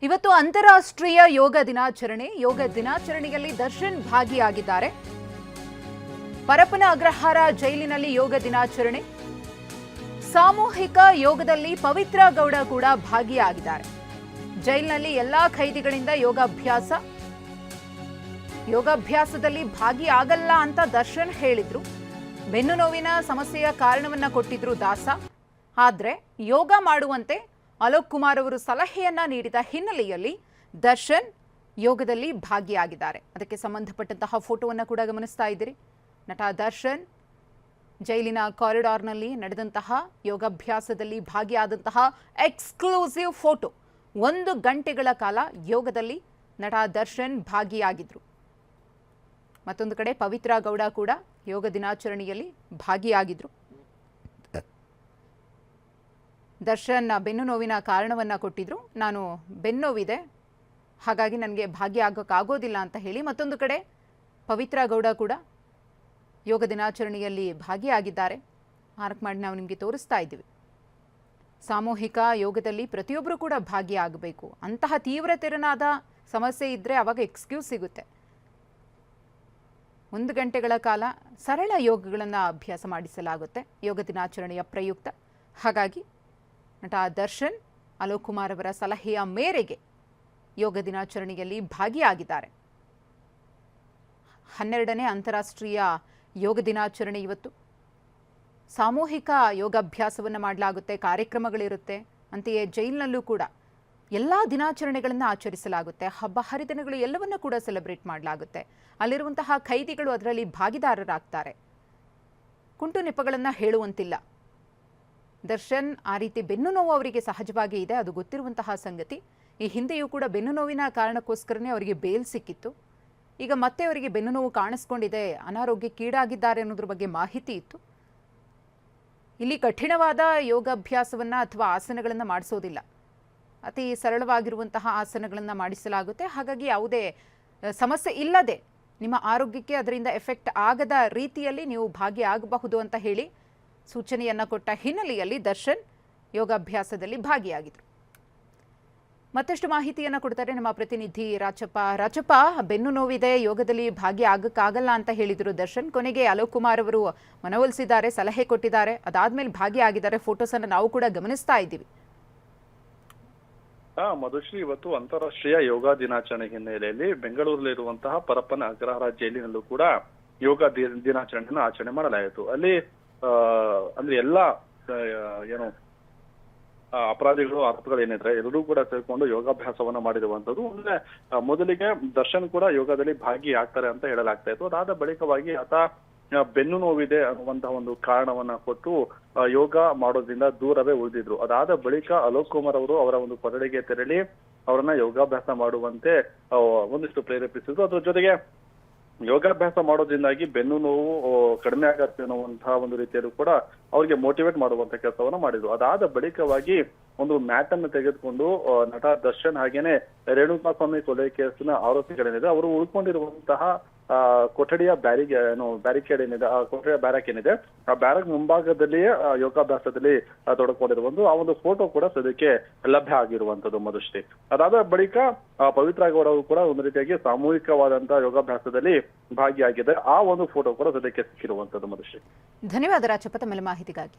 ಇವತ್ತು ಅಂತಾರಾಷ್ಟ್ರೀಯ ಯೋಗ ದಿನಾಚರಣೆಯಲ್ಲಿ ದರ್ಶನ್ ಭಾಗಿಯಾಗಿದ್ದಾರೆ. ಪರಪ್ಪನ ಅಗ್ರಹಾರ ಜೈಲಿನಲ್ಲಿ ಯೋಗ ದಿನಾಚರಣೆ. ಸಾಮೂಹಿಕ ಯೋಗದಲ್ಲಿ ಪವಿತ್ರ ಗೌಡ ಕೂಡ ಭಾಗಿಯಾಗಿದ್ದಾರೆ. ಜೈಲಿನಲ್ಲಿ ಎಲ್ಲಾ ಖೈದಿಗಳಿಂದ ಯೋಗಾಭ್ಯಾಸದಲ್ಲಿ ಭಾಗಿಯಾಗಲ್ಲ ಅಂತ ದರ್ಶನ್ ಹೇಳಿದ್ರು. ಬೆನ್ನು ನೋವಿನ ಸಮಸ್ಯೆಯ ಕಾರಣವನ್ನ ಕೊಟ್ಟಿದ್ರು ದಾಸ. ಆದ್ರೆ ಯೋಗ ಮಾಡುವಂತೆ ಅಲೋಕ್ ಕುಮಾರ್ ಅವರು ಸಲಹೆಯನ್ನ ನೀಡಿದ ಹಿನ್ನೆಲೆಯಲ್ಲಿ ದರ್ಶನ್ ಯೋಗದಲ್ಲಿ ಭಾಗಿಯಾಗಿದ್ದಾರೆ. ಅದಕ್ಕೆ ಸಂಬಂಧಪಟ್ಟಂತಹ ಫೋಟೋವನ್ನು ಕೂಡ ಗಮನಿಸ್ತಾ ಇದ್ದೀರಿ. ನಟ ದರ್ಶನ್ ಜೈಲಿನ ಕಾರಿಡಾರ್ನಲ್ಲಿ ನಡೆದಂತಹ ಯೋಗಾಭ್ಯಾಸದಲ್ಲಿ ಭಾಗಿಯಾದಂತಹ ಎಕ್ಸ್ಕ್ಲೂಸಿವ್ ಫೋಟೋ. 1 ಗಂಟೆಗಳ ಕಾಲ ಯೋಗದಲ್ಲಿ ನಟ ದರ್ಶನ್ ಭಾಗಿಯಾಗಿದ್ರು. ಮತ್ತೊಂದು ಕಡೆ ಪವಿತ್ರ ಗೌಡ ಕೂಡ ಯೋಗ ದಿನಾಚರಣೆಯಲ್ಲಿ ಭಾಗಿಯಾಗಿದ್ರು. ದರ್ಶನ್ ಬೆನ್ನು ನೋವಿನ ಕಾರಣವನ್ನು ಕೊಟ್ಟಿದ್ರು. ನಾನು ಬೆನ್ನು ನೋವಿದೆ, ಹಾಗಾಗಿ ನನಗೆ ಭಾಗಿಯಾಗೋಕ್ಕಾಗೋದಿಲ್ಲ ಅಂತ ಹೇಳಿ. ಮತ್ತೊಂದು ಕಡೆ ಪವಿತ್ರ ಗೌಡ ಕೂಡ ಯೋಗ ದಿನಾಚರಣೆಯಲ್ಲಿ ಭಾಗಿಯಾಗಿದ್ದಾರೆ. ಮಾರ್ಕ್ ಮಾಡಿ ನಾವು ನಿಮಗೆ ತೋರಿಸ್ತಾ ಇದ್ದೀವಿ. ಸಾಮೂಹಿಕ ಯೋಗದಲ್ಲಿ ಪ್ರತಿಯೊಬ್ಬರು ಕೂಡ ಭಾಗಿಯಾಗಬೇಕು. ಅಂತಹ ತೀವ್ರತೆರನಾದ ಸಮಸ್ಯೆ ಇದ್ದರೆ ಅವಾಗ ಎಕ್ಸ್ಕ್ಯೂಸ್ ಸಿಗುತ್ತೆ. 1 ಗಂಟೆಗಳ ಕಾಲ ಸರಳ ಯೋಗಗಳನ್ನು ಅಭ್ಯಾಸ ಮಾಡಿಸಲಾಗುತ್ತೆ ಯೋಗ ದಿನಾಚರಣೆಯ ಪ್ರಯುಕ್ತ. ಹಾಗಾಗಿ ನಟ ದರ್ಶನ್ ಅಲೋಕ್ ಕುಮಾರ್ ಅವರ ಸಲಹೆಯ ಮೇರೆಗೆ ಯೋಗ ದಿನಾಚರಣೆಯಲ್ಲಿ ಭಾಗಿಯಾಗಿದ್ದಾರೆ. 12ನೇ ಅಂತಾರಾಷ್ಟ್ರೀಯ ಯೋಗ ದಿನಾಚರಣೆ ಇವತ್ತು. ಸಾಮೂಹಿಕ ಯೋಗಾಭ್ಯಾಸವನ್ನು ಮಾಡಲಾಗುತ್ತೆ, ಕಾರ್ಯಕ್ರಮಗಳಿರುತ್ತೆ. ಅಂತೆಯೇ ಜೈಲಿನಲ್ಲೂ ಕೂಡ ಎಲ್ಲ ದಿನಾಚರಣೆಗಳನ್ನು ಆಚರಿಸಲಾಗುತ್ತೆ. ಹಬ್ಬ ಹರಿದಿನಗಳು ಎಲ್ಲವನ್ನೂ ಕೂಡ ಸೆಲೆಬ್ರೇಟ್ ಮಾಡಲಾಗುತ್ತೆ. ಅಲ್ಲಿರುವಂತಹ ಖೈದಿಗಳು ಅದರಲ್ಲಿ ಭಾಗಿದಾರರಾಗ್ತಾರೆ. ಕುಂಟು ನೆಪಗಳನ್ನು ಹೇಳುವಂತಿಲ್ಲ. ದರ್ಶನ್ ಆ ರೀತಿ ಬೆನ್ನು ನೋವು ಅವರಿಗೆ ಸಹಜವಾಗಿ ಇದೆ, ಅದು ಗೊತ್ತಿರುವಂತಹ ಸಂಗತಿ. ಈ ಹಿಂದೆಯೂ ಕೂಡ ಬೆನ್ನು ನೋವಿನ ಕಾರಣಕ್ಕೋಸ್ಕರನೇ ಅವರಿಗೆ ಬೇಲ್ ಸಿಕ್ಕಿತ್ತು. ಈಗ ಮತ್ತೆ ಅವರಿಗೆ ಬೆನ್ನು ನೋವು ಕಾಣಿಸ್ಕೊಂಡಿದೆ, ಅನಾರೋಗ್ಯಕ್ಕೀಡಾಗಿದ್ದಾರೆ ಅನ್ನೋದ್ರ ಬಗ್ಗೆ ಮಾಹಿತಿ ಇತ್ತು. ಇಲ್ಲಿ ಕಠಿಣವಾದ ಯೋಗಾಭ್ಯಾಸವನ್ನು ಅಥವಾ ಆಸನಗಳನ್ನು ಮಾಡಿಸೋದಿಲ್ಲ. ಅತಿ ಸರಳವಾಗಿರುವಂತಹ ಆಸನಗಳನ್ನು ಮಾಡಿಸಲಾಗುತ್ತೆ. ಹಾಗಾಗಿ ಯಾವುದೇ ಸಮಸ್ಯೆ ಇಲ್ಲದೆ ನಿಮ್ಮ ಆರೋಗ್ಯಕ್ಕೆ ಅದರಿಂದ ಎಫೆಕ್ಟ್ ಆಗದ ರೀತಿಯಲ್ಲಿ ನೀವು ಭಾಗಿಯಾಗಬಹುದು ಅಂತ ಹೇಳಿ ಸೂಚನೆಯನ್ನು ಕೊಟ್ಟ ಹಿನ್ನೆಲೆಯಲ್ಲಿ ದರ್ಶನ್ ಯೋಗಾಭ್ಯಾಸದಲ್ಲಿ ಭಾಗಿಯಾಗಿದ್ರು. ಮತ್ತಷ್ಟು ಮಾಹಿತಿಯನ್ನು ಕೊಡ್ತಾರೆ ನಮ್ಮ ಪ್ರತಿನಿಧಿ ರಾಚಪ್ಪ. ಬೆನ್ನು ನೋವಿದೆ, ಯೋಗದಲ್ಲಿ ಭಾಗಿಯಾಗಕ್ಕಾಗಲ್ಲ ಅಂತ ಹೇಳಿದ್ರು ದರ್ಶನ್. ಕೊನೆಗೆ ಅಲೋಕ್ ಕುಮಾರ್ ಅವರು ಮನವೊಲಿಸಿದ್ದಾರೆ, ಸಲಹೆ ಕೊಟ್ಟಿದ್ದಾರೆ. ಅದಾದ್ಮೇಲೆ ಭಾಗಿಯಾಗಿದ್ದಾರೆ. ಫೋಟೋಸನ್ನು ನಾವು ಕೂಡ ಗಮನಿಸ್ತಾ ಇದ್ದೀವಿ. ಮಧುಶ್ರೀ, ಇವತ್ತು ಅಂತಾರಾಷ್ಟ್ರೀಯ ಯೋಗ ದಿನಾಚರಣೆ ಹಿನ್ನೆಲೆಯಲ್ಲಿ ಬೆಂಗಳೂರಲ್ಲಿರುವಂತಹ ಪರಪ್ಪನ ಅಗ್ರಹಾರ ಜೈಲಿನಲ್ಲೂ ಕೂಡ ಯೋಗ ದಿನಾಚರಣೆಯನ್ನು ಆಚರಣೆ ಮಾಡಲಾಯಿತು. ಅಲ್ಲಿ ಅಂದ್ರೆ ಎಲ್ಲ ಏನು ಅಪರಾಧಿಗಳು, ಆರೋಪಿಗಳು ಏನಿದ್ರೆ ಎಲ್ಲರೂ ಕೂಡ ಸೇರ್ಕೊಂಡು ಯೋಗಾಭ್ಯಾಸವನ್ನ ಮಾಡಿರುವಂತದ್ದು. ಅಂದ್ರೆ ಮೊದಲಿಗೆ ದರ್ಶನ್ ಕೂಡ ಯೋಗದಲ್ಲಿ ಭಾಗಿಯಾಗ್ತಾರೆ ಅಂತ ಹೇಳಲಾಗ್ತಾ ಇತ್ತು. ಅದಾದ ಬಳಿಕವಾಗಿ ಆತ ಬೆನ್ನು ನೋವಿದೆ ಅನ್ನುವಂತಹ ಒಂದು ಕಾರಣವನ್ನ ಕೊಟ್ಟು ಯೋಗ ಮಾಡೋದ್ರಿಂದ ದೂರವೇ ಉಳಿದಿದ್ರು. ಅದಾದ ಬಳಿಕ ಅಲೋಕ್ ಕುಮಾರ್ ಅವರು ಅವರ ಒಂದು ಕೊಠಡಿಗೆ ತೆರಳಿ ಅವರನ್ನ ಯೋಗಾಭ್ಯಾಸ ಮಾಡುವಂತೆ ಒಂದಿಷ್ಟು ಪ್ರೇರೇಪಿಸಿದ್ರು. ಅದ್ರ ಜೊತೆಗೆ ಯೋಗಾಭ್ಯಾಸ ಮಾಡೋದ್ರಿಂದಾಗಿ ಬೆನ್ನು ನೋವು ಕಡಿಮೆ ಆಗತ್ತೆ ಅನ್ನುವಂತಹ ಒಂದು ರೀತಿಯಲ್ಲೂ ಕೂಡ ಅವ್ರಿಗೆ ಮೋಟಿವೇಟ್ ಮಾಡುವಂತ ಕೆಲಸವನ್ನ ಮಾಡಿದ್ರು. ಅದಾದ ಬಳಿಕವಾಗಿ ಒಂದು ಮ್ಯಾಟ್ ಅನ್ನು ತೆಗೆದುಕೊಂಡು ನಟ ದರ್ಶನ್ ಹಾಗೇನೆ ರೇಣುಕಾಸ್ವಾಮಿ ಕೊಲೆ ಕೇಸಿನ ಆರೋಪಿಗಳೇನಿದೆ ಅವರು ಉಳ್ಕೊಂಡಿರುವಂತಹ ಕೊಠಡಿಯ ಬ್ಯಾರಿಕೇಡ್ ಏನಿದೆ, ಆ ಕೊಠಡಿಯ ಬ್ಯಾರಕ್ ಏನಿದೆ, ಆ ಬ್ಯಾರಕ್ ಮುಂಭಾಗದಲ್ಲಿಯೇ ಯೋಗಾಭ್ಯಾಸದಲ್ಲಿ ತೊಡಕೊಂಡಿರುವಂತ ಆ ಒಂದು ಫೋಟೋ ಕೂಡ ಸದ್ಯಕ್ಕೆ ಲಭ್ಯ ಆಗಿರುವಂತದ್ದು ಮಧುಶ್ರೀ. ಅದಾದ ಬಳಿಕ ಪವಿತ್ರ ಗೌಡ ಅವರು ಕೂಡ ಒಂದು ರೀತಿಯಾಗಿ ಸಾಮೂಹಿಕವಾದಂತಹ ಯೋಗಾಭ್ಯಾಸದಲ್ಲಿ ಭಾಗಿಯಾಗಿದೆ. ಆ ಒಂದು ಫೋಟೋ ಕೂಡ ಸದ್ಯಕ್ಕೆ ಸಿಕ್ಕಿರುವಂತದ್ದು ಮಧುಶ್ರೀ. ಧನ್ಯವಾದ ರಾಚಪ್ಪ ತಮ್ಮ ಮಾಹಿತಿಗಾಗಿ.